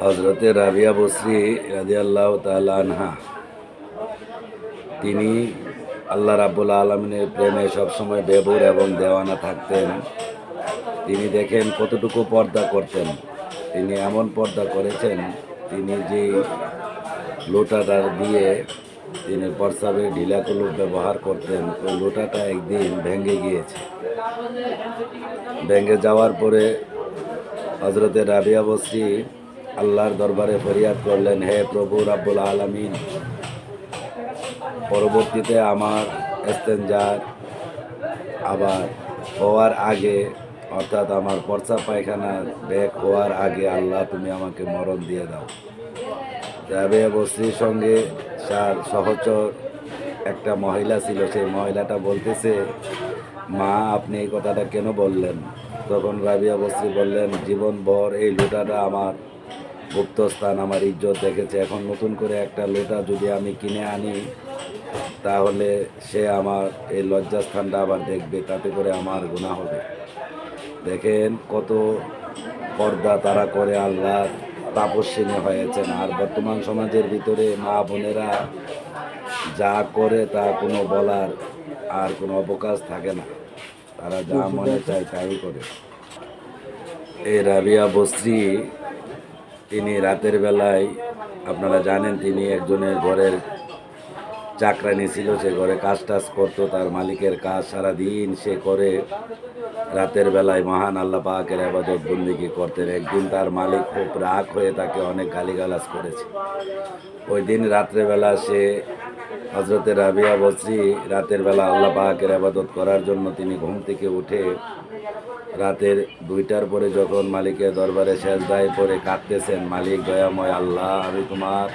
হজরতে রাবিয়া বসরি রাদিয়াল্লাহু তাআলা আনহা, তিনি আল্লাহ রাব্বুল আলামিনের প্রেমে সবসময় বেবুর এবং দেওয়ানা থাকতেন। তিনি দেখেন কতটুকু পর্দা করতেন। তিনি এমন পর্দা করেছেন, তিনি যে লোটাটা দিয়ে তিনি প্রস্রাবের ঢিলাকুলুপ ব্যবহার করতেন, ওই লোটাটা একদিন ভেঙে গিয়েছে। ভেঙে যাওয়ার পরে হজরতে রাবিয়া বসরি আল্লাহর দরবারে ফরিয়াদ করলেন, হে প্রভু রাব্বুল আলামিন, পরবর্তীতে আমার ইস্তেনজার আবার হওয়ার আগে, অর্থাৎ আমার প্রস্রাব পায়খানা ব্যাক হওয়ার আগে আল্লাহ তুমি আমাকে মরণ দিয়ে দাও। রাবিয়া বসরির সঙ্গে তার সহচর একটা মহিলা ছিল। সেই মহিলাটা বলতেছে, মা আপনি এই কথাটা কেন বললেন? তখন রাবিয়া বসরি বললেন, জীবনভর এই লোটাটা আমার গুপ্তস্থান, আমার ইজ্জত দেখেছে। এখন নতুন করে একটা লোটা যদি আমি কিনে আনি, তাহলে সে আমার এই লজ্জাস্থানটা আবার দেখবে, তাতে করে আমার গুনাহ হবে। দেখেন কত পর্দা তারা করে আল্লাহর তাপস্বিনী হয়েছেন। আর বর্তমান সমাজের ভিতরে মা বোনেরা যা করে তা কোনো বলার আর কোনো অবকাশ থাকে না, তারা যা মনে চায় তাই করে। এই রাবিয়া বসরি তিনি রাতের বেলায়, আপনারা জানেন তিনি একজনের ঘরের চাকরানি ছিল, সে ঘরে কাজ টাজ করতো, তার মালিকের কাজ সারাদিন সে করে রাতের বেলায় মহান আল্লাহ পাকের ইবাদত বন্দেগী করতেন। একদিন তার মালিক খুব রাগ হয়ে তাকে অনেক গালিগালাজ করেছে। ওই দিন রাত্রেবেলা সে হজরতে রাবিয়া বসরি রাতের বেলা আল্লাহ পাকের ইবাদত করার জন্য তিনি ঘুম থেকে উঠে রাতের 2টার পরে যখন মালিকের দরবারে সেজদায় পড়ে কাঁদতেছেন, মালিক দয়াময় আল্লাহ, আমি তোমার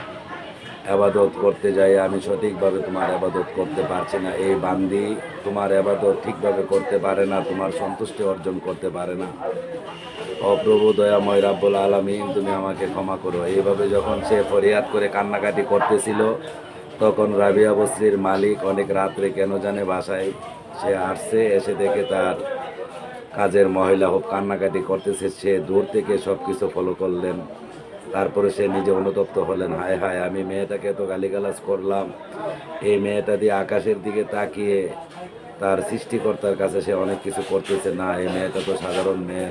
ইবাদত করতে যাই, আমি সঠিকভাবে তোমার ইবাদত করতে পারছি না। এই বান্দি তোমার ইবাদত ঠিকভাবে করতে পারে না, তোমার সন্তুষ্টি অর্জন করতে পারে না। অপ্রভু দয়াময় রাব্বুল আলামিন, তুমি আমাকে ক্ষমা করো। এইভাবে যখন সে ফরিয়াদ করে কান্নাকাটি করতেছিল, তখন রাবিয়া বসরির মালিক অনেক রাত্রে কেন জানে বাসায় সে আসছে, এসে দেখে তার কাজের মহিলা খুব কান্নাকাটি করতেছে। সে দূর থেকে সব কিছু ফলো করলেন। তারপরে সে নিজে অনুতপ্ত হলেন, হায় হায়, আমি মেয়েটাকে এত গালিগালাজ করলাম, এই মেয়েটা দিয়ে আকাশের দিকে তাকিয়ে তার সৃষ্টিকর্তার কাছে সে অনেক কিছু করতেছে না, এই মেয়েটা তো সাধারণ মেয়ে।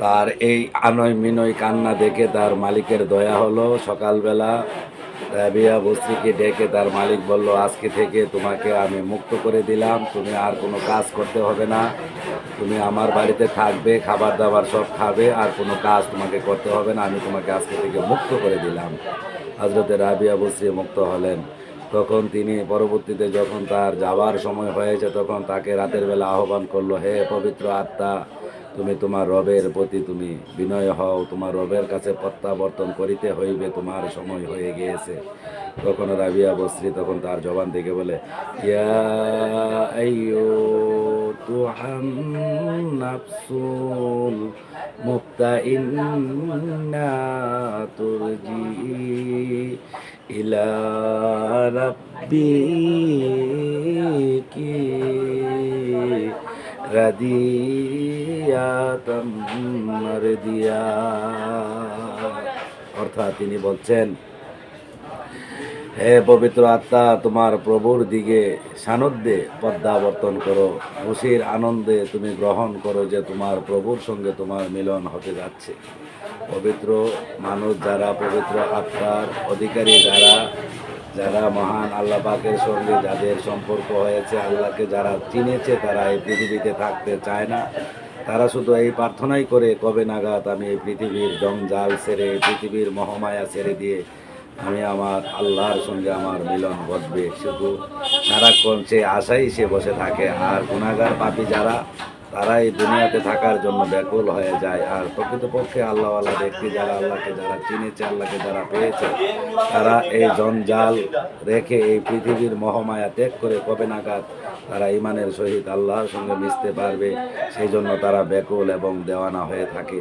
তার এই আনয় মিনয় কান্না দেখে তার মালিকের দয়া হলো। সকালবেলা রাবিয়া বসরিকে ডেকে তার মালিক বলল, আজকে থেকে তোমাকে আমি মুক্ত করে দিলাম, তুমি আর কোনো কাজ করতে হবে না, তুমি আমার বাড়িতে থাকবে, খাবার দাবার সব খাবে, আর কোনো কাজ তোমাকে করতে হবে না, আমি তোমাকে আজকে থেকে মুক্ত করে দিলাম। হজরতে রাবিয়া বসরি মুক্ত হলেন। তখন তিনি পরবর্তীতে যখন তার যাবার সময় হয়েছে, তখন তাকে রাতের বেলা আহ্বান করলো, হে পবিত্র আত্মা, তুমি তোমার রবের প্রতি তুমি বিনয় হও, তোমার রবের কাছে প্রত্যাবর্তন করিতে হইবে, তোমার সময় হয়ে গিয়েছে। তখন রাবিয়া বসরি তখন তার জবান থেকে বলে, ইয়া আইয়ুতুহান নাফসুল মুতমাইন্না তুরজি ইলা রাব্বিকি রাদিয়াতাম মারদিয়া। অর্থাৎ তিনি বলছেন, হে পবিত্র আত্মা, তোমার প্রভুর দিকে সান্নিধ্যে পদ্মাবর্তন করো, খুশির আনন্দে তুমি গ্রহণ করো যে তোমার প্রভুর সঙ্গে তোমার মিলন হতে যাচ্ছে। পবিত্র মানুষ যারা, পবিত্র আত্মার অধিকারী যারা, যারা মহান আল্লাহ পাকের সঙ্গে যাদের সম্পর্ক হয়েছে, আল্লাহকে যারা চিনেছে, তারা এই পৃথিবীতে থাকতে চায় না। তারা শুধু এই প্রার্থনাই করে, কবে নাগাদ আমি এই পৃথিবীর জঞ্জাল ছেড়ে, এই পৃথিবীর মহামায়া ছেড়ে দিয়ে আমি আমার আল্লাহর সঙ্গে আমার মিলন ঘটবে। শুধু সারাক্ষণ সে আশাই সে বসে থাকে। আর গুনাহগার পাপী যারা, তারা এই দুনিয়াতে থাকার জন্য ব্যাকুল হয়ে যায়। আর প্রকৃতপক্ষে আল্লাহওয়ালা ব্যক্তি যারা, আল্লাহকে যারা চিনেছে, আল্লাহকে যারা পেয়েছে, তারা এই জঞ্জাল রেখে এই পৃথিবীর মহামায়া ত্যাগ করে কবে নাগাদ তারা ইমানের সহিত আল্লাহর সঙ্গে মিশতে পারবে, সেই জন্য তারা ব্যাকুল এবং দেওয়ানা হয়ে থাকে।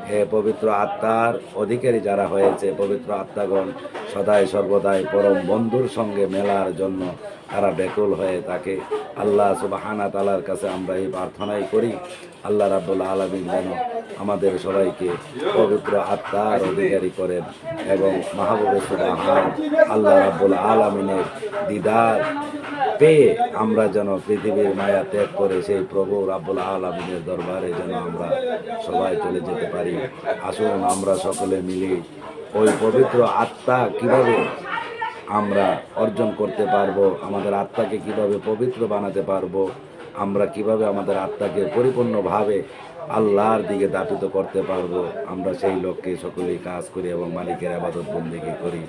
হে পবিত্র আত্মার অধিকারী যারা হয়েছে, পবিত্র আত্মাগণ সদাই সর্বদাই পরম বন্ধুর সঙ্গে মেলার জন্য তারা ব্যাকুল হয়ে থাকে। আল্লাহ সুবহানাহু তাআলার কাছে আমরা এই প্রার্থনাই করি, আল্লাহ রাব্বুল আলামিন যেন আমাদের সবাইকে পবিত্র আত্মার অধিকারী করেন এবং মাহবুবে সুবহান আল্লাহ রাব্বুল আলামিনের দিদার পেয়ে আমরা যেন পৃথিবীর মায়া ত্যাগ করে সেই প্রভু রাব্বুল আলামিনের দরবারে যেন আমরা সবাই চলে যেতে পারি। আসুন আমরা সকলে মিলে ওই পবিত্র আত্মা কিভাবে আমরা অর্জন করতে পারবো, আমাদের আত্মাকে কিভাবে পবিত্র বানাতে পারবো, আমরা কিভাবে আমাদের আত্মাকে পরিপূর্ণভাবে আল্লাহর দিকে দাপিত করতে পারবো, আমরা সেই লক্ষ্যে সকলেই কাজ করি এবং মালিকের ইবাদত বন্দেগী করি।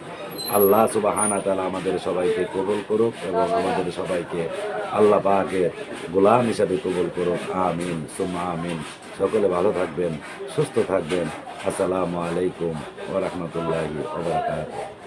আল্লাহ সুবহানাহু তাআলা আমাদের সবাইকে কবুল করুক এবং আমাদের সবাইকে আল্লাহ পাকের গোলাম হিসাবে কবুল করুক। আমিন সুম্মা আমিন। সকলে ভালো থাকবেন, সুস্থ থাকবেন। আসসালামু আলাইকুম ওয়া রাহমাতুল্লাহি ওয়া বারাকাতুহু।